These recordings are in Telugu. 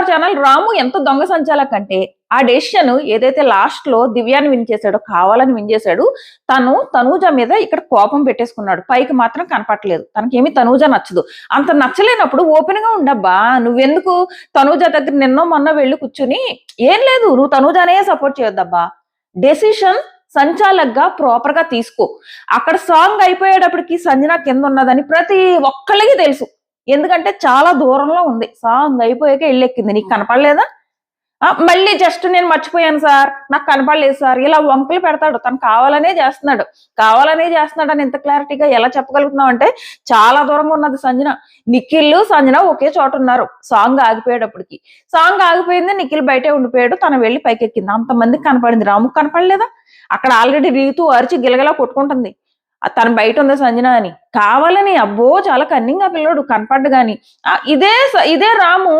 ఛానల్ రాము ఎంత దొంగ సంచాలక అంటే ఆ డెసిషన్ ఏదైతే లాస్ట్ లో దివ్యాన్ని విన్ చేశాడో, కావాలని విన్ చేశాడు, తను తనూజ మీద ఇక్కడ కోపం పెట్టేసుకున్నాడు. పైకి మాత్రం కనపట్లేదు, తనకేమి తనూజ నచ్చదు. అంత నచ్చలేనప్పుడు ఓపెన్ గా ఉండబ్బా, నువ్వెందుకు తనూజ దగ్గర నిన్నో మొన్న వెళ్ళి కూర్చుని ఏం లేదు, నువ్వు తనూజనే సపోర్ట్ చేయొద్దబ్బా. డెసిషన్ సంచాలక్గా ప్రాపర్ గా తీసుకో. అక్కడ సాంగ్ అయిపోయేటప్పటికి సంజన కింద ఉన్నదని ప్రతి ఒక్కళ్ళకి తెలుసు, ఎందుకంటే చాలా దూరంలో ఉంది. సాంగ్ అయిపోయాక ఎల్లెక్కింది, నీకు కనపడలేదా? మళ్ళీ జస్ట్ నేను మర్చిపోయాను సార్, నాకు కనపడలేదు సార్, ఇలా వంకలు పెడతాడు. తను కావాలనే చేస్తున్నాడు అని ఇంత క్లారిటీగా ఎలా చెప్పగలుగుతున్నావు అంటే చాలా దూరంగా ఉన్నది సంజన. నిఖిల్ సంజన ఒకే చోట ఉన్నారు సాంగ్ ఆగిపోయేటప్పటికి. సాంగ్ ఆగిపోయింది, నిఖిల్ బయటే ఉండిపోయాడు, తను వెళ్ళి పైకెక్కింది. అంతమందికి కనపడింది, రాముకు కనపడలేదా? అక్కడ ఆల్రెడీ రీతు అరిచి గిలగలా కొట్టుకుంటుంది తను బయట ఉంది సంజన అని. కావాలని అబ్బో చాలా కన్నింగ్ ఆ పిల్లోడు, కనపడ్డు గాని. ఇదే రాము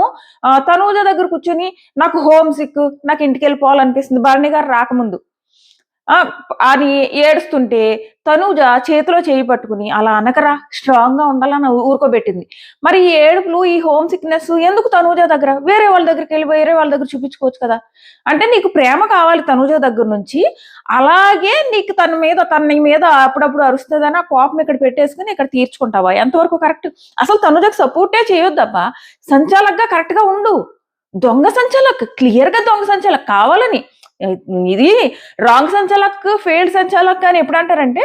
తనూజ దగ్గర కూర్చొని నాకు హోమ్ సిక్, నాకు ఇంటికి వెళ్ళిపోవాలనిపిస్తుంది భరణి గారు రాకముందు అని ఏడుస్తుంటే తనూజ చేతిలో చేయి పట్టుకుని అలా అనకరా, స్ట్రాంగ్ గా ఉండాలని ఊరుకోబెట్టింది. మరి ఈ ఏడుపులు, ఈ హోమ్ సిక్నెస్ ఎందుకు తనూజ దగ్గర? వేరే వాళ్ళ దగ్గరికి వెళ్ళి వేరే వాళ్ళ దగ్గర చూపించుకోవచ్చు కదా. అంటే నీకు ప్రేమ కావాలి తనూజ దగ్గర నుంచి, అలాగే నీకు తన మీద అప్పుడప్పుడు అరుస్తుందని ఆ కోపం ఇక్కడ పెట్టేసుకుని ఇక్కడ తీర్చుకుంటావా? ఎంతవరకు కరెక్ట్? అసలు తనూజకు సపోర్టే చేయొద్దబ్బా, సంచాలక్గా కరెక్ట్ గా ఉండు. దొంగ సంచాలక్, క్లియర్ గా దొంగ సంచాలక్ కావాలని. ఇది రాంగ్ సంచాలక్, ఫెయిల్డ్ సంచాలక్ అని ఎప్పుడు అంటారంటే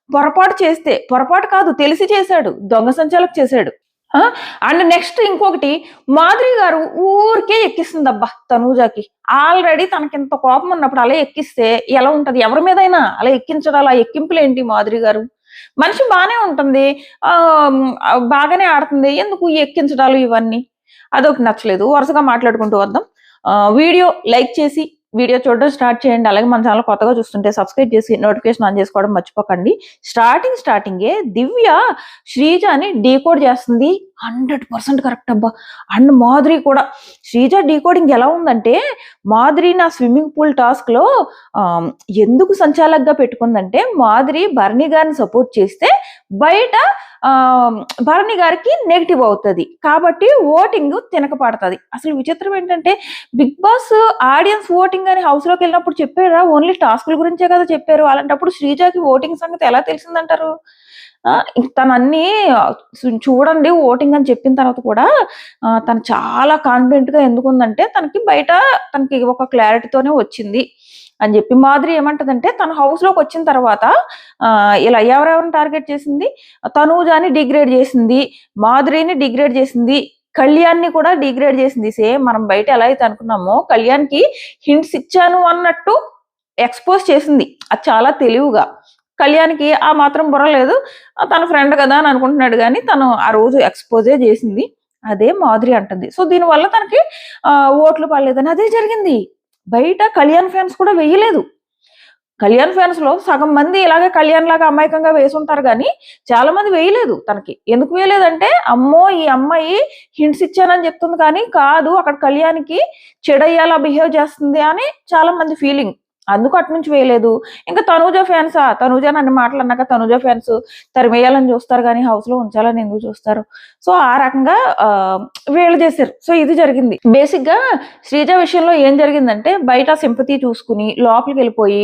పొరపాటు చేస్తే, పొరపాటు కాదు తెలిసి చేశాడు, దొంగ సంచాలక్ చేశాడు. అండ్ నెక్స్ట్ ఇంకొకటి, మాధురి గారు ఊరికే ఎక్కిస్తుందబ్బా తనూజకి. ఆల్రెడీ తనకింత కోపం ఉన్నప్పుడు అలా ఎక్కిస్తే ఎలా ఉంటది? ఎవరి మీదైనా అలా ఎక్కించడాలు, ఆ ఎక్కింపులు ఏంటి? మాధురి గారు మనిషి బాగానే ఉంటుంది, బాగానే ఆడుతుంది, ఎందుకు ఎక్కించడాలు ఇవన్నీ? అదొకటి నచ్చలేదు. వరుసగా మాట్లాడుకుంటూ వద్దాం. వీడియో లైక్ చేసి వీడియో చూడడం స్టార్ట్ చేయండి. అలాగే మన ఛానల్ కొత్తగా చూస్తుంటే సబ్స్క్రైబ్ చేసి నోటిఫికేషన్ ఆన్ చేసుకోవడం మర్చిపోకండి. స్టార్టింగే దివ్య శ్రీజని డీకోడ్ చేస్తుంది, 100% కరెక్ట్ అబ్బా. అండ్ మాధురి కూడా. శ్రీజ డీకోడింగ్ ఎలా ఉందంటే, మాధురి నా స్విమ్మింగ్ పూల్ టాస్క్ లో ఎందుకు సంచాలక్గా పెట్టుకుందంటే, మాధురి భరణి గారిని సపోర్ట్ చేస్తే బయట భరణి గారికి నెగిటివ్ అవుతుంది కాబట్టి ఓటింగ్ తినకపడుతుంది. అసలు విచిత్రం ఏంటంటే, బిగ్ బాస్ ఆడియన్స్ ఓటింగ్ అని హౌస్ లోకి వెళ్ళినప్పుడు చెప్పారా? ఓన్లీ టాస్కుల గురించే కదా చెప్పారు. అలాంటప్పుడు శ్రీజకి ఓటింగ్ సంగతి ఎలా తెలిసిందంటారు? తను అన్ని చూడండి ఓటింగ్ అని చెప్పిన తర్వాత కూడా తను చాలా కాన్ఫిడెంట్ గా ఎందుకుందంటే, తనకి ఒక క్లారిటీతోనే వచ్చింది అని చెప్పి. మాధురి ఏమంటదంటే, తన హౌస్ లోకి వచ్చిన తర్వాత ఇలా ఎవరెవరిని టార్గెట్ చేసింది? తనూజాని డిగ్రేడ్ చేసింది, మాధురిని డిగ్రేడ్ చేసింది, కళ్యాణ్ని కూడా డిగ్రేడ్ చేసింది. సేమ్ మనం బయట ఎలా అయితే అనుకున్నామో, కళ్యాణ్కి హింట్స్ ఇచ్చాను అన్నట్టు ఎక్స్పోజ్ చేసింది. అది చాలా తెలివిగా. కళ్యాణ్కి ఆ మాత్రం బుర్ర లేదు, తన ఫ్రెండ్ కదా అని అనుకుంటున్నాడు, కానీ తను ఆ రోజు ఎక్స్పోజే చేసింది. అదే మాధురి అంటుంది. సో దీనివల్ల తనకి ఓట్లు పడలేదని అదే జరిగింది. బయట కళ్యాణ్ ఫ్యాన్స్ కూడా వేయలేదు. కళ్యాణ్ ఫ్యాన్స్ లో సగం మంది ఇలాగే కళ్యాణ్ లాగా అమాయకంగా వేసుంటారు, కానీ చాలా మంది వేయలేదు తనకి. ఎందుకు వేయలేదంటే, అమ్మో ఈ అమ్మాయి హింట్స్ ఇచ్చానని చెప్తుంది కానీ కాదు, అక్కడ కళ్యాణ్కి చెడయ్యాలా బిహేవ్ చేస్తుంది అని చాలా మంది ఫీలింగ్. అందుకు అటు నుంచి వేయలేదు. ఇంకా తనూజ ఫ్యాన్సా? తనూజ నన్ను మాట్లాడినాక తనూజ ఫ్యాన్స్ తరిమేయాలని చూస్తారు కానీ హౌస్ లో ఉంచాలని ఎందుకు చూస్తారు? సో ఆ రకంగా వీళ్ళు చేశారు. సో ఇది జరిగింది. బేసిక్ గా శ్రీజ విషయంలో ఏం జరిగిందంటే, బయట సింపతి చూసుకుని లోపలికి వెళ్ళిపోయి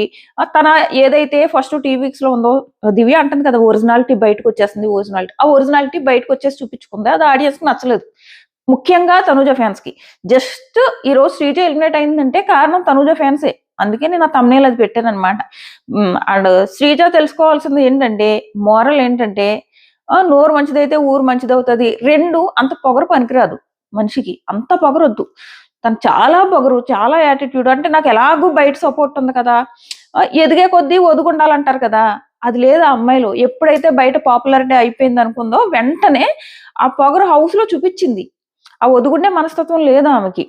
తన ఏదైతే ఫస్ట్ వీక్స్ లో ఉందో, దివ్య అంటుంది కదా ఒరిజినాలిటీ బయటకు వచ్చేస్తుంది, ఒరిజినాలిటీ బయటకు వచ్చేసి చూపించుకుంది. అది ఆడియన్స్ కి నచ్చలేదు, ముఖ్యంగా తనూజ ఫ్యాన్స్ కి. జస్ట్ ఈ రోజు శ్రీజ ఎలిమినేట్ అయిందంటే కారణం తనూజ ఫ్యాన్సే. అందుకే నేను ఆ thumbnail అది పెట్టాను అనమాట. అండ్ శ్రీజ తెలుసుకోవాల్సింది ఏంటంటే, మోరల్ ఏంటంటే, నోరు మంచిదైతే ఊరు మంచిదవుతుంది. రెండు అంత పొగరు పనికిరాదు మనిషికి, అంత పొగరొద్దు. తను చాలా పొగరు, చాలా యాటిట్యూడ్. అంటే నాకు ఎలాగూ బయట సపోర్ట్ ఉంది కదా, ఎదిగే కొద్దీ ఒదుగుండాలంటారు కదా, అది లేదు ఆ అమ్మాయిలో. ఎప్పుడైతే బయట పాపులారిటీ అయిపోయింది అనుకుందో వెంటనే ఆ పొగరు హౌస్ లో చూపించింది. ఆ ఒదుగుండే మనస్తత్వం లేదు ఆమెకి.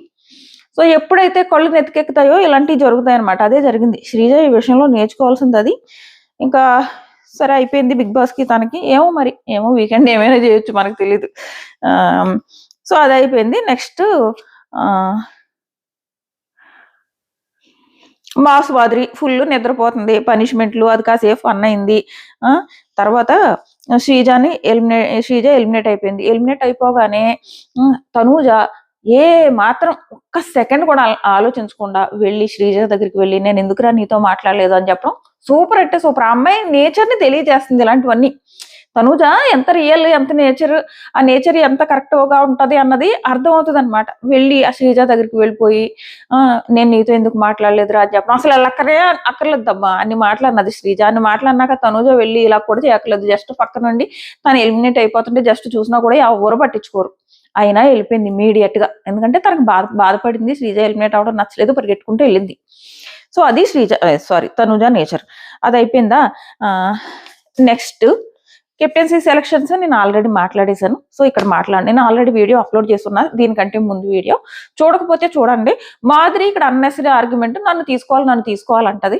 సో ఎప్పుడైతే కళ్ళు నెత్తికెక్కుతాయో ఇలాంటివి జరుగుతాయి అనమాట. అదే జరిగింది. శ్రీజ ఈ విషయంలో నేర్చుకోవాల్సింది అది. ఇంకా సరే అయిపోయింది బిగ్ బాస్ కి తనకి. ఏమో వీకెండ్ ఏమైనా చేయొచ్చు, మనకు తెలీదు. సో అది అయిపోయింది. నెక్స్ట్ మాధురి ఫుల్ నిద్రపోతుంది, పనిష్మెంట్లు, అది కాసేపు ఫన్ అయింది. తర్వాత శ్రీజ ఎలిమినేట్ అయిపోయింది. ఎలిమినేట్ అయిపోగానే తనూజ ఏ మాత్రం ఒక్క సెకండ్ కూడా ఆలోచించకుండా వెళ్ళి శ్రీజ దగ్గరికి వెళ్ళి నేను ఎందుకురా నీతో మాట్లాడలేదు అని చెప్పడం సూపర్ అంటే సూపర్. ఆ అమ్మాయి నేచర్ ని తెలియజేస్తుంది ఇలాంటివన్నీ. తనూజ ఎంత రియల్, ఎంత నేచర్, ఆ నేచర్ ఎంత కరెక్ట్ గా ఉంటది అన్నది అర్థం అవుతుంది అనమాట. వెళ్ళి ఆ శ్రీజ దగ్గరికి వెళ్ళిపోయి నేను నీతో ఎందుకు మాట్లాడలేదురా అని చెప్పడం. అసలు అక్కర్లేదమ్మా అన్ని మాట్లాడినది శ్రీజ. అన్ని మాట్లాడినాక తనూజ వెళ్ళి ఇలా కూడా చేయక్కర్లేదు. జస్ట్ పక్క నుండి తను ఎలిమినేట్ అయిపోతుంటే జస్ట్ చూసినా కూడా ఎవరు పట్టించుకోరు. అయినా వెళ్ళిపోయింది ఇమీడియట్ గా. ఎందుకంటే తనకు బాధపడింది, శ్రీజ ఎలిమినేట్ అవడం నచ్చలేదు, పరిగెట్టుకుంటూ వెళ్ళింది. సో అది తనూజ నేచర్. అది అయిపోయిందా. నెక్స్ట్ కెప్టెన్సీ సెలక్షన్స్ నేను ఆల్రెడీ మాట్లాడేశాను. సో ఇక్కడ నేను ఆల్రెడీ వీడియో అప్లోడ్ చేస్తున్నా, దీనికంటే ముందు వీడియో. చూడకపోతే చూడండి. మాధురి ఇక్కడ అన్నెసరీ ఆర్గ్యుమెంట్ నన్ను తీసుకోవాలంటది.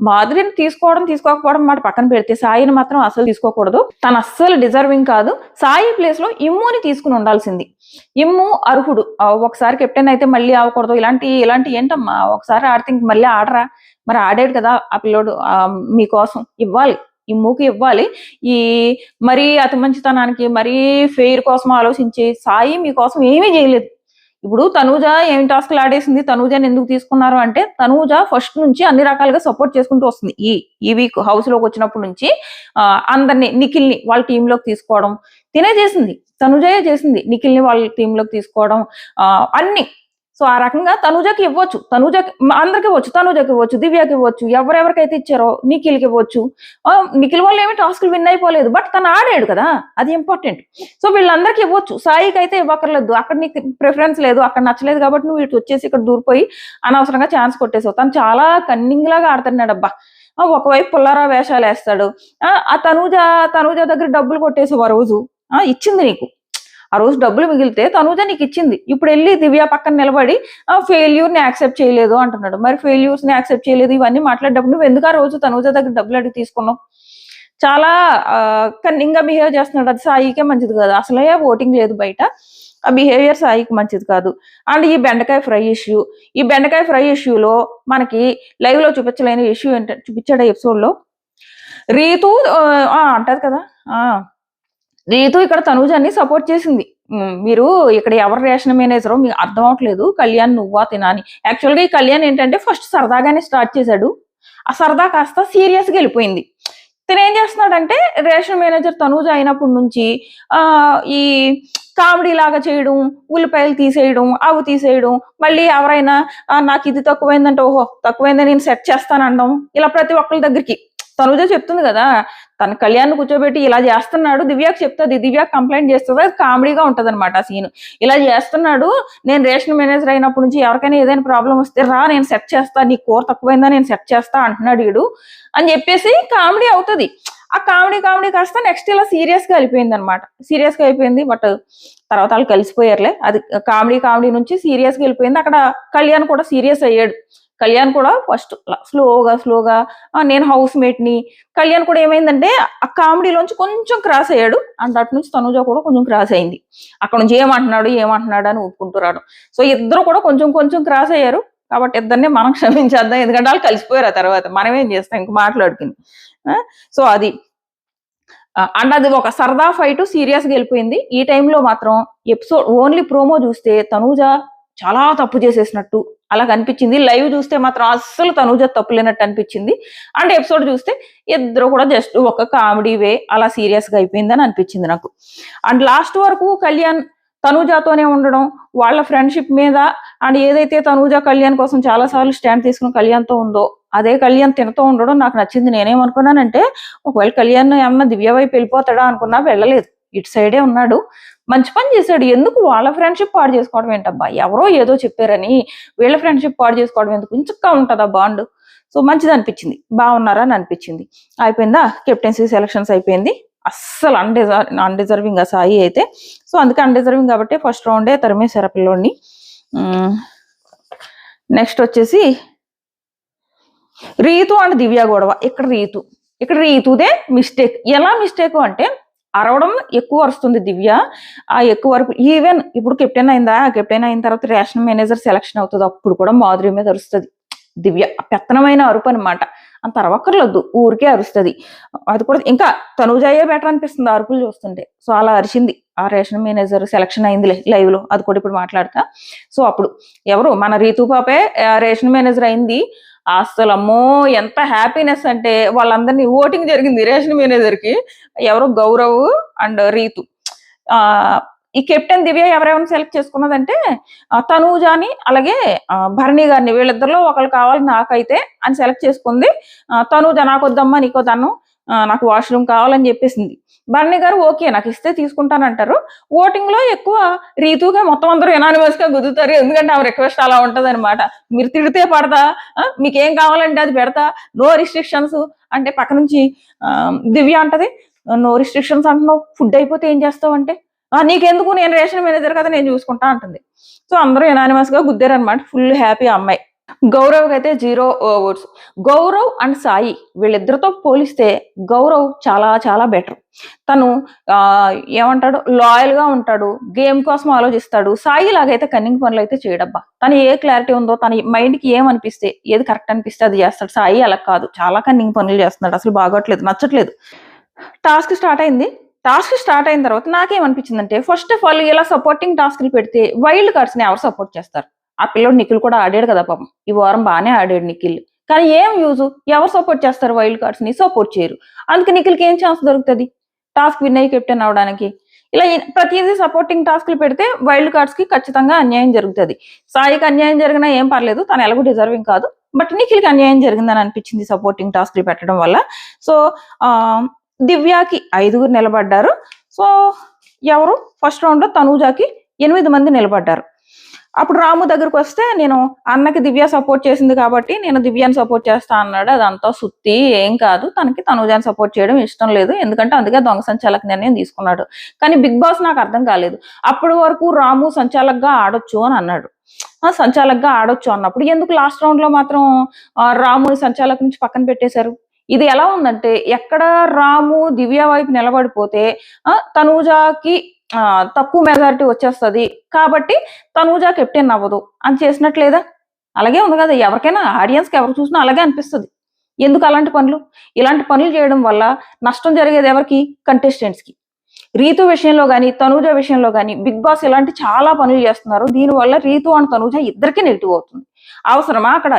మాధురిని తీసుకోకపోవడం మాట పక్కన పెడితే సాయిని మాత్రం అసలు తీసుకోకూడదు. తను అస్సలు డిజర్వింగ్ కాదు. సాయి ప్లేస్ లో ఇమ్ముని తీసుకుని ఉండాల్సింది. ఇమ్ము అర్హుడు. ఒకసారి కెప్టెన్ అయితే మళ్ళీ అవ్వకూడదు. ఇలాంటి ఏంటమ్మా, ఒకసారి ఆడితే ఇంక మళ్ళీ ఆడరా? మరి ఆడాడు కదా ఆ పిల్లోడు, మీకోసం ఇవ్వాలి, ఇమ్ముకి ఇవ్వాలి. ఈ మరీ అతి మంచితనానికి, మరీ ఫెయిర్ కోసం ఆలోచించి సాయి మీకోసం ఏమీ చేయలేదు. ఇప్పుడు తనూజ ఏం టాస్క్లు ఆడేసింది, తనూజని ఎందుకు తీసుకున్నారు అంటే తనూజ ఫస్ట్ నుంచి అన్ని రకాలుగా సపోర్ట్ చేసుకుంటూ వస్తుంది. ఈ వీక్ హౌస్ లోకి వచ్చినప్పటి నుంచి అందరినీ, నిఖిల్ని వాళ్ళ టీంలోకి తీసుకోవడం తినే చేసింది, తనూజయే చేసింది. నిఖిల్ని వాళ్ళ టీంలోకి తీసుకోవడం అన్ని. సో ఆ రకంగా తనూజకి ఇవ్వచ్చు, అందరికి ఇవ్వచ్చు, తనూజకి ఇవ్వచ్చు, దివ్యకి ఇవ్వచ్చు, ఎవరెవరికైతే ఇచ్చారో నిఖిల్కి ఇవ్వచ్చు. నిఖిల్ వాళ్ళు ఏమి టాస్క్లు విన్ అయిపోలేదు, బట్ తను ఆడాడు కదా, అది ఇంపార్టెంట్. సో వీళ్ళందరికీ ఇవ్వచ్చు. సాయికి అయితే ఇవ్వక్కర్లేదు, అక్కడ నీకు ప్రిఫరెన్స్ లేదు, అక్కడ నచ్చలేదు కాబట్టి నువ్వు ఇటు వచ్చేసి ఇక్కడ దూరిపోయి అనవసరంగా ఛాన్స్ కొట్టేసావు. తను చాలా కన్నింగ్ లాగా ఆడుతున్నాడు అబ్బా. ఒకవైపు పుల్లారా వేషాలు వేస్తాడు. ఆ తనూజ దగ్గర డబ్బులు కొట్టేసావు ఆ రోజు. ఇచ్చింది నీకు, ఆ రోజు డబ్బులు మిగిలితే తనూజ నీకు ఇచ్చింది. ఇప్పుడు వెళ్ళి దివ్య పక్కన నిలబడి ఫెయిల్యూర్ ని యాక్సెప్ట్ చేయలేదు అంటున్నాడు. మరి ఫెయిల్యూర్స్ ని యాక్సెప్ట్ చేయలేదు ఇవన్నీ మాట్లాడేటప్పుడు నువ్వు ఎందుకు ఆ రోజు తనూజ దగ్గర డబ్బులు అడిగి తీసుకున్నావు? చాలా కన్నింగ్ గా బిహేవ్ చేస్తున్నాడు. అది సాయికే మంచిది కాదు. అసలే ఓటింగ్ లేదు బయట, ఆ బిహేవియర్ సాయికి మంచిది కాదు. అండ్ ఈ బెండకాయ ఫ్రై ఇష్యూలో మనకి లైవ్ లో చూపించలేని ఇష్యూ ఏంటంటే, చూపించాడు ఎపిసోడ్ లో రీతు అంటది కదా, రీతు ఇక్కడ తనూజాన్ని సపోర్ట్ చేసింది. మీరు ఇక్కడ ఎవరు రేషన్ మేనేజరో మీకు అర్థం అవట్లేదు, కళ్యాణ్ నువ్వా తినాని. యాక్చువల్గా ఈ కళ్యాణ్ ఏంటంటే ఫస్ట్ సరదాగానే స్టార్ట్ చేశాడు. ఆ సరదా కాస్త సీరియస్ గా వెళ్ళిపోయింది. తను ఏం చేస్తున్నాడంటే రేషన్ మేనేజర్ తనూజ అయినప్పటి నుంచి ఈ కామెడీ లాగా చేయడం, ఉల్లిపాయలు తీసేయడం, అవి తీసేయడం, మళ్ళీ ఎవరైనా నాకు ఇది తక్కువైందంటే ఓహో తక్కువైందని నేను సెట్ చేస్తానడం, ఇలా ప్రతి ఒక్కరి దగ్గరికి తనూజ చెప్తుంది కదా, తన కళ్యాణ్ కూర్చోబెట్టి ఇలా చేస్తున్నాడు, దివ్యకి చెప్తుంది, దివ్య కంప్లైంట్ చేస్తుంది. అది కామెడీగా ఉంటది అనమాట ఆ సీన్. ఇలా చేస్తున్నాడు, నేను రేషన్ మేనేజర్ అయినప్పటి నుంచి ఎవరికైనా ఏదైనా ప్రాబ్లం వస్తే రా నేను సెట్ చేస్తా, నీ కూర తక్కువైందా నేను సెట్ చేస్తా అంటున్నాడు వీడు అని చెప్పేసి కామెడీ అవుతుంది. ఆ కామెడీ కాస్త నెక్స్ట్ ఇలా సీరియస్ గా అయిపోయింది. బట్ తర్వాత వాళ్ళు కలిసిపోయారులే. అది కామెడీ నుంచి సీరియస్ గా వెళ్ళిపోయింది. అక్కడ కళ్యాణ్ కూడా సీరియస్ అయ్యాడు. కళ్యాణ్ కూడా ఫస్ట్ స్లోగా నేను హౌస్ మేట్ ని, కళ్యాణ్ కూడా ఏమైందంటే ఆ కామెడీలోంచి కొంచెం క్రాస్ అయ్యాడు. అండ్ అటు నుంచి తనూజ కూడా కొంచెం క్రాస్ అయింది. అక్కడ నుంచి ఏమంటున్నాడు అని ఒప్పుకుంటూ రాడు. సో ఇద్దరు కూడా కొంచెం క్రాస్ అయ్యారు. కాబట్టి ఇద్దరిని మనం క్షమించేద్దాం, ఎందుకంటే వాళ్ళు కలిసిపోయారు. ఆ తర్వాత మనం ఏం చేస్తాం, ఇంక మాట్లాడుకుని. సో అది అండ్ అది ఒక సరదా ఫైట్ సీరియస్ గా వెళ్ళిపోయింది. ఈ టైంలో మాత్రం ఎపిసోడ్ ఓన్లీ ప్రోమో చూస్తే తనూజ చాలా తప్పు చేసేసినట్టు అలా కనిపించింది. లైవ్ చూస్తే మాత్రం అస్సలు తనూజ తప్పు లేనట్టు అనిపించింది. అండ్ ఎపిసోడ్ చూస్తే ఇద్దరు కూడా జస్ట్ ఒక కామెడీ వే అలా సీరియస్ గా అయిపోయిందని అనిపించింది నాకు. అండ్ లాస్ట్ వరకు కళ్యాణ్ తనూజతోనే ఉండడం, వాళ్ళ ఫ్రెండ్షిప్ మీద, అండ్ ఏదైతే తనూజ కళ్యాణ్ కోసం చాలా సార్లు స్టాండ్ తీసుకుని కళ్యాణ్తో ఉందో అదే కళ్యాణ్ తినతో ఉండడం నాకు నచ్చింది. నేనేమనుకున్నానంటే ఒకవేళ కళ్యాణ్ ఏమన్నా దివ్య వైపు వెళ్ళిపోతాడా అనుకున్నా, వెళ్ళలేదు, ఇటు సైడే ఉన్నాడు. మంచి పని చేశాడు. ఎందుకు వాళ్ళ ఫ్రెండ్షిప్ పాడు చేసుకోవడం ఏంటబ్బా, ఎవరో ఏదో చెప్పారని వీళ్ళ ఫ్రెండ్షిప్ పాడు చేసుకోవడం ఎందుకు, ఇంచుక్కా ఉంటుందా బాండ్. సో మంచిది అనిపించింది, బాగున్నారా అని అనిపించింది. అయిపోయిందా, కెప్టెన్సీ సెలక్షన్స్ అయిపోయింది. అస్సలు అన్డిజర్వింగ్ ఆ సాయి అయితే. సో అందుకే అన్డిజర్వింగ్ కాబట్టి ఫస్ట్ రౌండే తరిమేశారు ఆ పిల్లోడిని. నెక్స్ట్ వచ్చేసి రీతు అండ్ దివ్య గొడవ. ఇక్కడ రీతుదే మిస్టేక్. ఎలా మిస్టేక్ అంటే అరవడం ఎక్కువ అరుస్తుంది దివ్య. ఆ ఎక్కువ వరకు ఈవెన్ ఇప్పుడు కెప్టెన్ అయిన తర్వాత రేషన్ మేనేజర్ సెలక్షన్ అవుతుంది, అప్పుడు కూడా మాధురి మీద అరుస్తుంది దివ్య. పెత్తనమైన అరుపు అనమాట. అంత అరవక్కర్లేదు, ఊరికే అరుస్తుంది. అది కూడా ఇంకా తనూజాయే బెటర్ అనిపిస్తుంది అరుపులు చూస్తుంటే. సో అలా అరిచింది. ఆ రేషన్ మేనేజర్ సెలక్షన్ అయింది లైవ్ లో, అది కూడా ఇప్పుడు మాట్లాడతా. సో అప్పుడు ఎవరు మన రీతు పాపే రేషన్ మేనేజర్ అయింది. అసలు అమ్మో ఎంత హ్యాపీనెస్ అంటే, వాళ్ళందరినీ ఓటింగ్ జరిగింది రేషన్ మేనేజర్ కి. ఎవరు గౌరవ్ అండ్ రీతు. ఆ ఈ కెప్టెన్ దివ్య ఎవరెవరిని సెలెక్ట్ చేసుకున్నదంటే తనూజాని అలాగే భరణి గారిని, వీళ్ళిద్దరిలో ఒకళ్ళు కావాలి నాకైతే అని సెలెక్ట్ చేసుకుంది. తనూజ నాకు వద్దమ్మా నీకో దన్నం, నాకు వాష్రూమ్ కావాలని చెప్పేసింది. భరణి గారు ఓకే నాకు ఇస్తే తీసుకుంటానంటారు. ఓటింగ్ లో ఎక్కువ రీతుగా మొత్తం అందరూ ఎనానిమస్ గా గుద్దుతారు, ఎందుకంటే ఆమె రిక్వెస్ట్ అలా ఉంటది అనమాట. మీరు తిడితే పడతా, మీకేం కావాలంటే అది పెడతా, నో రిస్ట్రిక్షన్స్ అంటే పక్క నుంచి దివ్య అంటది నో రిస్ట్రిక్షన్స్ అంటున్నావు, ఫుడ్ అయిపోతే ఏం చేస్తావు అంటే నీకెందుకు, నేను రేషన్ మేనేజర్ కదా నేను చూసుకుంటా అంటుంది. సో అందరూ ఎనానిమస్ గా గుద్దారు అనమాట. ఫుల్ హ్యాపీ అమ్మాయి. గౌరవ్ అయితే 0 ఓట్స్. గౌరవ్ అండ్ సాయి వీళ్ళిద్దరితో పోలిస్తే గౌరవ్ చాలా చాలా బెటర్. తను ఏమంటాడు, లాయల్ గా ఉంటాడు, గేమ్ కోసం ఆలోచిస్తాడు. సాయి లాగైతే కన్నింగ్ పనులు అయితే చేయడబ్బా. తను ఏ క్లారిటీ ఉందో, తన మైండ్ కి ఏమనిపిస్తే, ఏది కరెక్ట్ అనిపిస్తే అది చేస్తాడు. సాయి అలా కాదు, చాలా కన్నింగ్ పనులు చేస్తున్నాడు, అసలు బాగోట్లేదు, నచ్చట్లేదు. టాస్క్ స్టార్ట్ అయింది. టాస్క్ స్టార్ట్ అయిన తర్వాత నాకేమనిపించిందంటే, ఫస్ట్ ఆఫ్ ఆల్ ఇలా సపోర్టింగ్ టాస్క్లు పెడితే వైల్డ్ కార్డ్స్ ని ఎవరు సపోర్ట్ చేస్తారు? ఆ పిల్లోడు నిఖిల్ కూడా ఆడాడు కదా పాపం, ఈ వారం బాగానే ఆడాడు నిఖిల్. కానీ ఏం యూజు, ఎవరు సపోర్ట్ చేస్తారు వైల్డ్ కార్డ్స్ ని? సపోర్ట్ చేయరు. అందుకే నిఖిల్కి ఏం ఛాన్స్ దొరుకుతుంది టాస్క్ విన్ అయ్యి కెప్టెన్ అవడానికి? ఇలా ప్రతిదీ సపోర్టింగ్ టాస్క్లు పెడితే వైల్డ్ కార్డ్స్ కి ఖచ్చితంగా అన్యాయం జరుగుతుంది. సాయికి అన్యాయం జరిగినా ఏం పర్లేదు, తను ఎలాగో డిజర్వింగ్ కాదు. బట్ నిఖిల్కి అన్యాయం జరిగిందని అనిపించింది సపోర్టింగ్ టాస్క్లు పెట్టడం వల్ల. సో దివ్యాకి 5 నిలబడ్డారు. సో ఎవరు ఫస్ట్ రౌండ్ లో తనూజాకి 8 మంది నిలబడ్డారు. అప్పుడు రాము దగ్గరకు వస్తే, నేను అన్నకి దివ్య సపోర్ట్ చేసింది కాబట్టి నేను దివ్యాని సపోర్ట్ చేస్తా అన్నాడు. అదంతా సుత్తి, ఏం కాదు, తనకి తనూజాని సపోర్ట్ చేయడం ఇష్టం లేదు, ఎందుకంటే అందుకే దొంగ సంచాలక నిర్ణయం తీసుకున్నాడు. కానీ బిగ్ బాస్ నాకు అర్థం కాలేదు, అప్పటి వరకు రాము సంచాలకగా ఆడొచ్చు అని అన్నాడు. సంచాలకగా ఆడొచ్చు అన్నప్పుడు ఎందుకు లాస్ట్ రౌండ్ లో మాత్రం రాముని సంచాలక నుంచి పక్కన పెట్టేశారు? ఇది ఎలా ఉందంటే, ఎక్కడ రాము దివ్య వైపు నిలబడిపోతే తనూజాకి తక్కువ మెజారిటీ వచ్చేస్తుంది కాబట్టి తనూజా కెప్టెన్ అవ్వదు అని చేసినట్లేదా? అలాగే ఉంది కదా, ఎవరికైనా ఆడియన్స్ కి ఎవరు చూసినా అలాగే అనిపిస్తుంది. ఎందుకు అలాంటి పనులు? ఇలాంటి పనులు చేయడం వల్ల నష్టం జరిగేది ఎవరికి? కంటెస్టెంట్స్ కి. రీతు విషయంలో కానీ తనూజ విషయంలో కానీ బిగ్ బాస్ ఇలాంటి చాలా పనులు చేస్తున్నారు. దీనివల్ల రీతు అండ్ తనూజ ఇద్దరికి నెగిటివ్ అవుతుంది. అవసరమా అక్కడ?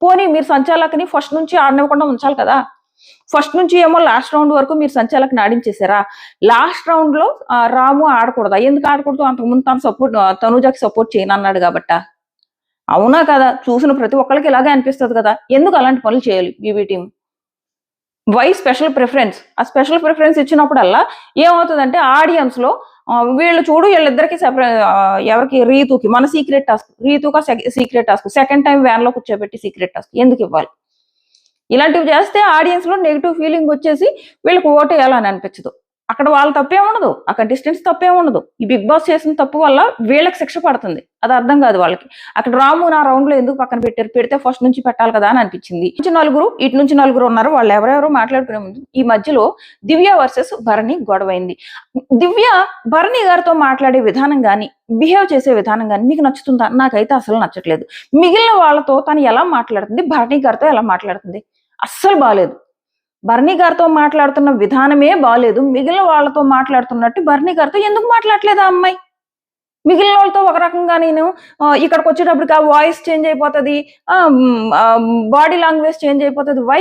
పోనీ మీరు సంచాలకుని ఫస్ట్ నుంచి ఆడనివ్వకుండా ఉంచాలి కదా. ఫస్ట్ నుంచి ఏమో లాస్ట్ రౌండ్ వరకు మీరు సంచాలకుని ఆడించేసారా? లాస్ట్ రౌండ్ లో రాము ఆడకూడదా? ఎందుకు ఆడకూడదు? అంతకుముందు తను సపోర్ట్ తనూజకి సపోర్ట్ చేయను అన్నాడు కాబట్ట. అవునా కదా? చూసిన ప్రతి ఒక్కరికి ఇలాగే అనిపిస్తుంది కదా. ఎందుకు అలాంటి పనులు చేయాలి BB team? Why special preference? ఆ స్పెషల్ ప్రిఫరెన్స్ ఇచ్చినప్పుడల్లా ఏమవుతుందంటే, ఆడియన్స్ లో వీళ్ళు చూడు వీళ్ళిద్దరికి ఎవరికి, రీతుకి మన సీక్రెట్ టాస్క్, రీతుగా secret task, second time van లో కూర్చోబెట్టి సీక్రెట్ టాస్క్ ఎందుకు ఇవ్వాలి? ఇలాంటివి చేస్తే ఆడియన్స్ లో నెగిటివ్ ఫీలింగ్ వచ్చేసి వీళ్ళకి ఓటు వేయాలని అనిపించదు. అక్కడ వాళ్ళ తప్పే ఉండదు, ఆ కంటెస్టెంట్స్ తప్పే ఉండదు. ఈ బిగ్ బాస్ చేసిన తప్పు వల్ల వీళ్ళకి శిక్ష పడుతుంది. అది అర్థం కాదు వాళ్ళకి. అక్కడ రాము నా రౌండ్ లో ఎందుకు పక్కన పెట్టారు? పెడితే ఫస్ట్ నుంచి పెట్టాలి కదా అని అనిపించింది. ఇటు నుంచి నలుగురు ఉన్నారు, వాళ్ళు ఎవరెవరో మాట్లాడుకునే ముందు ఈ మధ్యలో దివ్య వర్సెస్ భరణి గొడవైంది. దివ్య భరణి గారితో మాట్లాడే విధానం గాని, బిహేవ్ చేసే విధానం గాని మీకు నచ్చుతుందా? నాకైతే అసలు నచ్చట్లేదు. మిగిలిన వాళ్ళతో తను ఎలా మాట్లాడుతుంది, భరణి గారితో ఎలా మాట్లాడుతుంది? అస్సలు బాలేదు. భరణి గారితో మాట్లాడుతున్న విధానమే బాలేదు. మిగిలిన వాళ్ళతో మాట్లాడుతున్నట్టు భరణి గారితో ఎందుకు మాట్లాడలేదు ఆ అమ్మాయి? మిగిలిన వాళ్ళతో ఒక రకంగా, నేను ఇక్కడికి వచ్చేటప్పటికి ఆ వాయిస్ చేంజ్ అయిపోతుంది, బాడీ లాంగ్వేజ్ చేంజ్ అయిపోతుంది. వై?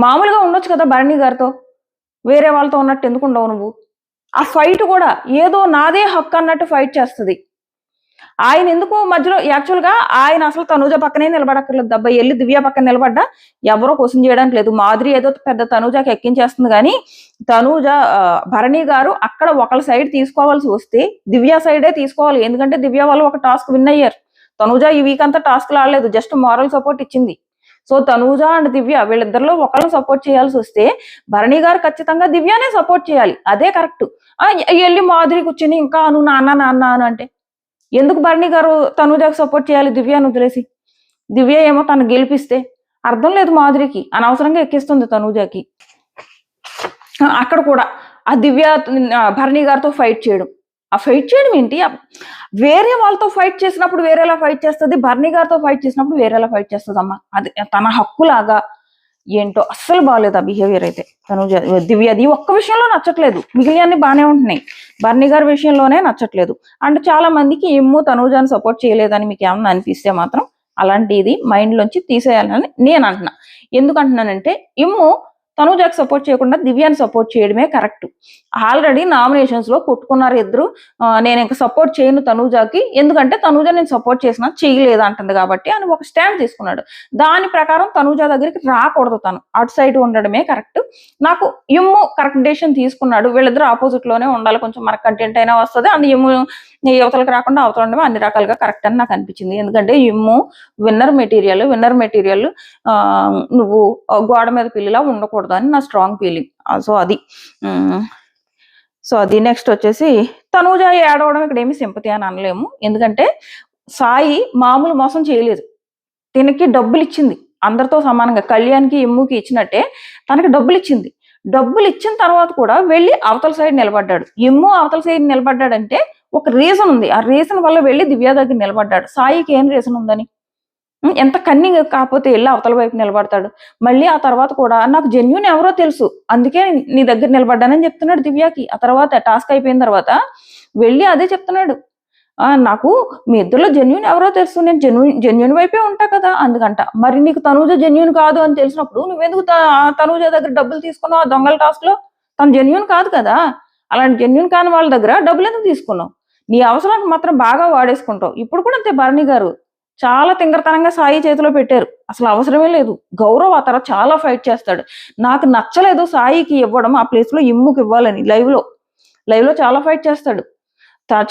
మామూలుగా ఉండొచ్చు కదా భరణి గారితో, వేరే వాళ్ళతో ఉన్నట్టు ఎందుకు ఉండవు నువ్వు? ఆ ఫైట్ కూడా ఏదో నాదే హక్కు అన్నట్టు ఫైట్ చేస్తుంది. ఆయన ఎందుకు మధ్యలో? యాక్చువల్ గా ఆయన అసలు తనూజ పక్కనే నిలబడక్కర్లేదు. దెబ్బ వెళ్ళి దివ్య పక్కన నిలబడ్డా ఎవరో క్వశ్చన్ చేయడానికి లేదు. మాధురి ఏదో పెద్ద తనూజకి ఎక్కించేస్తుంది కానీ, తనూజ భరణి గారు అక్కడ ఒకళ్ళ సైడ్ తీసుకోవాల్సి వస్తే దివ్య సైడే తీసుకోవాలి. ఎందుకంటే దివ్య వాళ్ళు ఒక టాస్క్ విన్ అయ్యారు. తనూజ ఈ వీక్ అంతా టాస్క్ ఆడలేదు, జస్ట్ మారల్ సపోర్ట్ ఇచ్చింది. సో తనూజ అండ్ దివ్య వీళ్ళిద్దరిలో ఒకళ్ళని సపోర్ట్ చేయాల్సి వస్తే భరణి గారు ఖచ్చితంగా దివ్యనే సపోర్ట్ చేయాలి. అదే కరెక్ట్. వెళ్ళి మాధురి కూర్చుని ఇంకా నువ్వు నాన్న నాన్న అని అంటే ఎందుకు భరణి గారు తనూజకు సపోర్ట్ చేయాలి దివ్యను వదిలేసి? దివ్య ఏమో తను గెలిపిస్తే అర్థం లేదు మాధురికి, అనవసరంగా ఎక్కిస్తుంది తనూజకి. అక్కడ కూడా ఆ దివ్య భరణి గారితో ఫైట్ చేయడం, ఆ ఫైట్ చేయడం ఏంటి? వేరే వాళ్ళతో ఫైట్ చేసినప్పుడు వేరేలా ఫైట్ చేస్తుంది, భరణి గారితో ఫైట్ చేసినప్పుడు వేరేలా ఫైట్ చేస్తుంది. అమ్మ అది తన హక్కులాగా ఏంటో అస్సలు బాగాలేదు ఆ బిహేవియర్ అయితే తనుజ దివ్యది ఒక్క విషయంలో నచ్చట్లేదు, మిగిలినన్ని బాగానే ఉంటున్నాయి, బర్నీ గారి విషయంలోనే నచ్చట్లేదు. అండ్ చాలా మందికి ఇమ్ము తనుజాని సపోర్ట్ చేయలేదని మీకు ఏమన్నా అనిపిస్తే మాత్రం అలాంటిది మైండ్ లోంచి తీసేయాలని నేను అంటున్నా. ఎందుకంటున్నానంటే ఇమ్ము తనుజాకి సపోర్ట్ చేయకుండా దివ్యాని సపోర్ట్ చేయడమే కరెక్ట్. ఆల్రెడీ నామినేషన్స్ లో కొట్టుకున్నారు ఇద్దరు. నేను ఇంకా సపోర్ట్ చేయను తనుజాకి, ఎందుకంటే తనుజ నేను సపోర్ట్ చేసినా చేయలేదు అంటుంది కాబట్టి అని ఒక స్టాండ్ తీసుకున్నాడు. దాని ప్రకారం తనుజ దగ్గరికి రాకూడదు, తను అటు సైడ్ ఉండడమే కరెక్ట్. నాకు ఇమ్ము కరెక్ట్ డెసిషన్ తీసుకున్నాడు, వీళ్ళిద్దరు ఆపోజిట్ లోనే ఉండాలి, కొంచెం మనకు కంటెంట్ అయినా వస్తుంది, అండ్ ఇమ్ము యువతలకు రాకుండా అవతల ఉండడమే అన్ని రకాలుగా కరెక్ట్ అని నాకు అనిపించింది. ఎందుకంటే ఇమ్ము విన్నర్ మెటీరియల్ నువ్వు గోడ మీద పిల్లిలా ఉండకూడదు అని నా స్ట్రాంగ్ ఫీలింగ్. సో అది నెక్స్ట్ వచ్చేసి తనూజ ఏడవడం ఇక్కడ ఏమి సింపతి అని అనలేము, ఎందుకంటే సాయి మామూలు మోసం చేయలేదు, తనకి డబ్బులు ఇచ్చింది అందరితో సమానంగా, కళ్యాణ్కి ఇమ్ముకి ఇచ్చినట్టే తనకి డబ్బులు ఇచ్చింది. డబ్బులు ఇచ్చిన తర్వాత కూడా వెళ్ళి అవతల సైడ్ నిలబడ్డాడు. ఇమ్ము అవతల సైడ్ నిలబడ్డాడంటే ఒక రీజన్ ఉంది, ఆ రీజన్ వల్ల వెళ్ళి దివ్య దగ్గర నిలబడ్డాడు. సాయికి ఏం రీజన్ ఉందని? ఎంత కన్నింగ్ కాకపోతే వెళ్ళి అవతల వైపు నిలబడతాడు. మళ్ళీ ఆ తర్వాత కూడా నాకు జెన్యూన్ ఎవరో తెలుసు అందుకే నీ దగ్గర నిలబడ్డానని చెప్తున్నాడు దివ్యకి. ఆ తర్వాత టాస్క్ అయిపోయిన తర్వాత వెళ్ళి అదే చెప్తున్నాడు, నాకు మీ ఇద్దరులో జెన్యూన్ ఎవరో తెలుసు, నేను జెన్యూన్ వైపే ఉంటా కదా అందుకంట. మరి నీకు తనూజ జెన్యూన్ కాదు అని తెలిసినప్పుడు నువ్వెందుకు తనూజ దగ్గర డబ్బులు తీసుకున్నావు? ఆ దొంగల టాస్క్ లో తను జెన్యూన్ కాదు కదా, అలాంటి జెన్యూన్ కాని వాళ్ళ దగ్గర డబ్బులు ఎందుకు తీసుకున్నావు? నీ అవసరానికి మాత్రం బాగా వాడేసుకుంటావు. ఇప్పుడు కూడా అంతే, భరణి గారు చాలా తింగరతనంగా సాయి చేతిలో పెట్టారు, అసలు అవసరమే లేదు. గౌరవ్ ఆ తర్వాత చాలా ఫైట్ చేస్తాడు, నాకు నచ్చలేదు సాయికి ఇవ్వడం, ఆ ప్లేస్ లో ఇమ్ముకి ఇవ్వాలని లైవ్ లో చాలా ఫైట్ చేస్తాడు.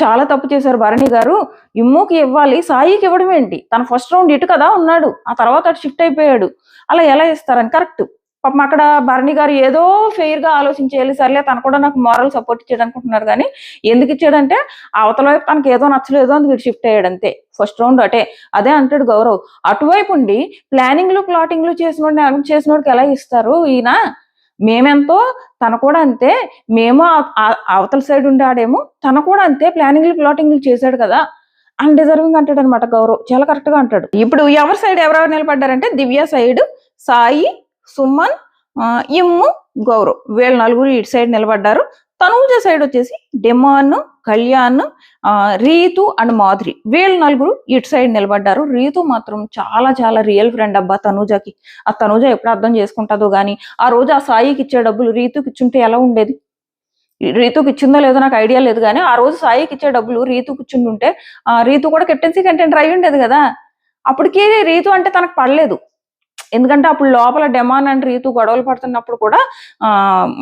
చాలా తప్పు చేశారు భరణి గారు, ఇమ్ముకి ఇవ్వాలి సాయికి ఇవ్వడం ఏంటి? తన ఫస్ట్ రౌండ్ ఇటు కదా ఉన్నాడు, ఆ తర్వాత అటు షిఫ్ట్ అయిపోయాడు, అలా ఎలా ఇస్తారని. కరెక్ట్, పాపం అక్కడ భరణి గారు ఏదో ఫెయిర్ గా ఆలోచించేయాలి, సర్లే తను కూడా నాకు మారల్ సపోర్ట్ ఇచ్చాడు అనుకుంటున్నారు, కానీ ఎందుకు ఇచ్చాడంటే అవతల వైపు తనకి ఏదో నచ్చలేదు అందుకు షిఫ్ట్ అయ్యాడు అంతే. ఫస్ట్ రౌండ్ అదే అంటాడు గౌరవ్. అటువైపు ఉండి ప్లానింగ్లు ప్లాటింగ్లు చేసినోడికి ఎలా ఇస్తారు ఈయన? మేమెంతో తన కూడా అంతే, మేము అవతల సైడ్ ఉండాడేమో, తన కూడా అంతే ప్లానింగ్లు ప్లాటింగ్లు చేశాడు కదా అన్డిజర్వింగ్ అంటాడు అనమాట గౌరవ్. చాలా కరెక్ట్ గా అంటాడు. ఇప్పుడు ఎవరి సైడ్ ఎవరెవరు నిలబడ్డారంటే దివ్య సైడ్ సాయి, సుమన్, ఇమ్ము, గౌరవ్, వీళ్ళ నలుగురు ఇటు సైడ్ నిలబడ్డారు. తనూజ సైడ్ వచ్చేసి డెమాన్, కళ్యాణ్, రీతు అండ్ మాధురి, వీళ్ళ నలుగురు ఇటు సైడ్ నిలబడ్డారు. రీతు మాత్రం చాలా చాలా రియల్ ఫ్రెండ్ అబ్బా తనూజకి. ఆ తనూజ ఎప్పుడు అర్థం చేసుకుంటుందో గానీ, ఆ రోజు ఆ సాయికి ఇచ్చే డబ్బులు రీతుకి ఇచ్చుంటే ఎలా ఉండేది? రీతుకి ఇచ్చిందో లేదో నాకు ఐడియా లేదు, కానీ ఆ రోజు సాయికి ఇచ్చే డబ్బులు రీతుకి ఇచ్చిండుంటే రీతు కూడా కెప్టెన్సీ కంటెంట్ అయి ఉండేది కదా. అప్పటికి రీతు అంటే తనకు పడలేదు, ఎందుకంటే అప్పుడు లోపల డెమాన్ అండ్ రీతు గొడవలు పడుతున్నప్పుడు కూడా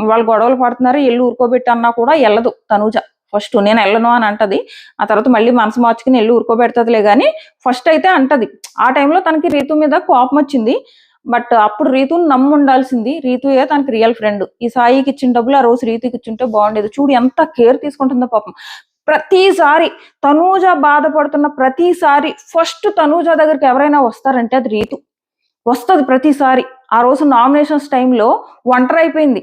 వాళ్ళు గొడవలు పడుతున్నారు ఎల్లు ఊరుకోబెట్టి అన్నా కూడా వెళ్ళదు తనూజ. ఫస్ట్ నేను వెళ్ళను అని అంటది, ఆ తర్వాత మళ్ళీ మనసు మార్చుకుని ఎల్లు ఊరుకోబెడుతుందిలే, కానీ ఫస్ట్ అయితే అంటది. ఆ టైంలో తనకి రీతు మీద కోపం వచ్చింది, బట్ అప్పుడు రీతుని నమ్ము ఉండాల్సింది, రీతుయే తనకి రియల్ ఫ్రెండ్. ఈ సాయికి ఇచ్చిన డబ్బులు ఆ రోజు రీతుకి ఇచ్చుంటే బాగుండేది. చూడు ఎంత కేర్ తీసుకుంటుందో పాపం. ప్రతిసారి తనూజ బాధపడుతున్న ప్రతిసారి ఫస్ట్ తనూజ దగ్గరికి ఎవరైనా వస్తారంటే అది రీతు వస్తుంది ప్రతిసారి. ఆ రోజు నామినేషన్స్ టైంలో ఒంటరి అయిపోయింది,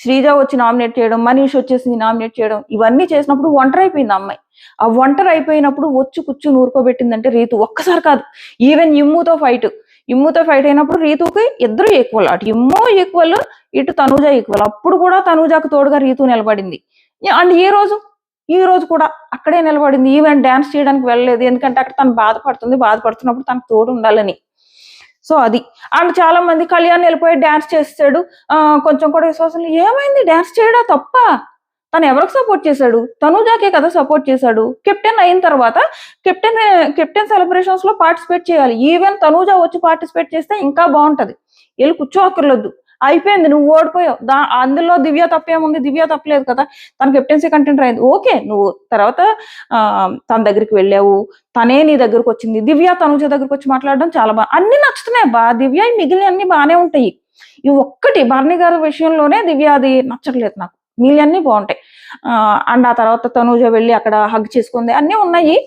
శ్రీజ వచ్చి నామినేట్ చేయడం, మనీష్ వచ్చేసి నామినేట్ చేయడం, ఇవన్నీ చేసినప్పుడు ఒంటరి అయిపోయింది అమ్మాయి. ఆ ఒంటరి అయిపోయినప్పుడు వచ్చి కూర్చుని ఊరుకోబెట్టిందంటే రీతు. ఒక్కసారి కాదు, ఈవెన్ ఇమ్ముతో ఫైట్ అయినప్పుడు రీతుకి ఇద్దరు ఈక్వల్, అటు ఇమ్ము ఈక్వల్, ఇటు తనూజ ఈక్వల్. అప్పుడు కూడా తనూజకు తోడుగా రీతు నిలబడింది. అండ్ ఈ రోజు కూడా అక్కడే నిలబడింది. ఈవెన్ డాన్స్ చేయడానికి వెళ్ళలేదు, ఎందుకంటే అక్కడ తను బాధపడుతున్నప్పుడు తనకు తోడు ఉండాలని. సో అది. అండ్ చాలా మంది కళ్యాణ్ వెళ్ళిపోయి డాన్స్ చేస్తాడు, కొంచెం కూడా విశ్వాసం ఏమైంది? డాన్స్ చేయడా తప్ప? తను ఎవరికి సపోర్ట్ చేశాడు? తనూజాకే కదా సపోర్ట్ చేశాడు. కెప్టెన్ అయిన తర్వాత కెప్టెన్ సెలబ్రేషన్స్ లో పార్టిసిపేట్ చేయాలి. ఈవెన్ తనూజ వచ్చి పార్టిసిపేట్ చేస్తే ఇంకా బాగుంటది. వెళ్ళి కూర్చోక్కర్లేదు, అయిపోయింది, నువ్వు ఓడిపోయావు. అందులో దివ్య తప్పేముంది? దివ్య తప్పలేదు కదా, తన కెప్టెన్సీ కంటెంట్ అయింది. ఓకే, నువ్వు తర్వాత తన దగ్గరికి వెళ్ళావు, తనే నీ దగ్గరకు వచ్చింది. దివ్య తనూజ దగ్గరకు వచ్చి మాట్లాడడం చాలా బాగా, అన్ని నచ్చుతున్నాయి బా దివ్య, మిగిలిన అన్ని బాగానే ఉంటాయి. ఈ ఒక్కటి భరణి గారి విషయంలోనే దివ్య అది నచ్చట్లేదు నాకు, మిగిలిన బాగుంటాయి. అండ్ ఆ తర్వాత తనూజ వెళ్ళి అక్కడ హగ్ చేసుకుంది, అన్నీ ఉన్నాయి.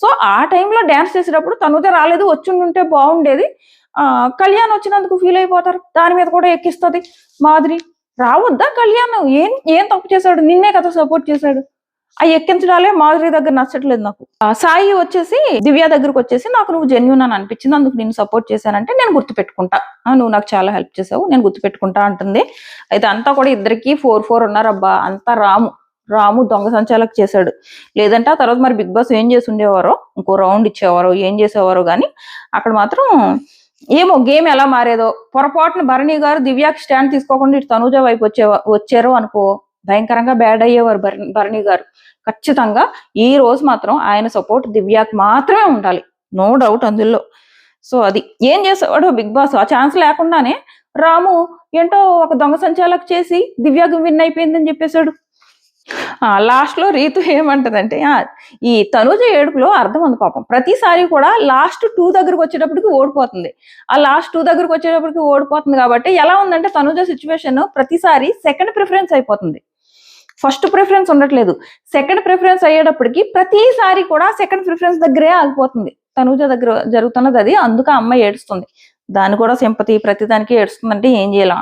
సో ఆ టైంలో డాన్స్ చేసేటప్పుడు తనూజ రాలేదు, వచ్చి ఉంటే బాగుండేది. కళ్యాణ్ వచ్చినందుకు ఫీల్ అయిపోతారు, దాని మీద కూడా ఎక్కిస్తుంది మాధురి. రావద్దా కళ్యాణ్? ఏం తప్పు చేశాడు? నిన్నే కదా సపోర్ట్ చేశాడు. ఆ ఎక్కించడాలే మాధురి దగ్గర నచ్చట్లేదు నాకు. సాయి వచ్చేసి దివ్య దగ్గరకు వచ్చేసి నాకు నువ్వు జెన్యూన్ అని అనిపించింది, అందుకు నేను సపోర్ట్ చేశానంటే నేను గుర్తుపెట్టుకుంటా, నువ్వు నాకు చాలా హెల్ప్ చేసావు, నేను గుర్తుపెట్టుకుంటా అంటుంది. అయితే అంతా కూడా ఇద్దరికి 4-4 ఉన్నారబ్బా. అంతా రాము దొంగ సంచాలకు చేశాడు. లేదంటే ఆ తర్వాత మరి బిగ్ బాస్ ఏం చేసి ఉండేవారో, ఇంకో రౌండ్ ఇచ్చేవారో ఏం చేసేవారో కానీ అక్కడ మాత్రం ఏమో గేమ్ ఎలా మారేదో. పొరపాటున భరణి గారు దివ్యాకి స్టాండ్ తీసుకోకుండా ఇటు తనూజ వైపు వచ్చారో అనుకో, భయంకరంగా బ్యాడ్ అయ్యేవారు భరణి గారు. ఖచ్చితంగా ఈ రోజు మాత్రం ఆయన సపోర్ట్ దివ్యాకి మాత్రమే ఉండాలి, నో డౌట్ అందులో. సో అది ఏం చేసేవాడు బిగ్ బాస్, ఆ ఛాన్స్ లేకుండానే రాము ఏంటో ఒక దొంగ సంచాలకు చేసి దివ్యాకి విన్ అయిపోయిందని చెప్పేశాడు. లాస్ట్ లో రీతు ఏమంటదంటే ఈ తనుజ ఏడుపులో అర్థం ఉంది పాపం. ప్రతిసారి కూడా లాస్ట్ 2 దగ్గరకు వచ్చేటప్పటికి ఓడిపోతుంది. ఆ లాస్ట్ 2 దగ్గరకు వచ్చేటప్పటికి ఓడిపోతుంది కాబట్టి ఎలా ఉందంటే తనుజ సిచ్యువేషన్ ప్రతిసారి సెకండ్ ప్రిఫరెన్స్ అయిపోతుంది, ఫస్ట్ ప్రిఫరెన్స్ ఉండట్లేదు. సెకండ్ ప్రిఫరెన్స్ అయ్యేటప్పటికి ప్రతిసారి కూడా సెకండ్ ప్రిఫరెన్స్ దగ్గరే ఆగిపోతుంది. తనుజ దగ్గర జరుగుతున్నది అది, అందుకు ఆ అమ్మాయి ఏడుస్తుంది. దాన్ని కూడా సింపతి, ప్రతిదానికి ఏడుస్తుందంటే ఏం చేయలేం.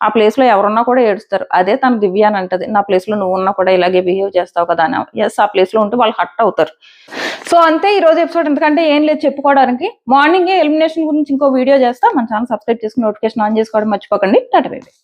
ఆ ప్లేస్ లో ఎవరున్నా కూడా ఏడుస్తారు. అదే తన దివ్య అని అంటది, నా ప్లేస్ లో నువ్వు ఉన్నా కూడా ఇలాగే బిహేవ్ చేస్తావు కదా అని. ఎస్, ఆ ప్లేస్ లో ఉంటే వాళ్ళు హట్ అవుతారు. సో అంతే ఈ రోజు ఎపిసోడ్. ఎందుకంటే ఏం లేదు చెప్పుకోవడానికి. మార్నింగ్ ఎలిమినేషన్ గురించి ఇంకో వీడియో చేస్తా. మన ఛానల్ సబ్స్క్రైబ్ చేసుకుని నోటిఫికేషన్ ఆన్ చేసుకోవడం మర్చిపోకండి. Tata bye by.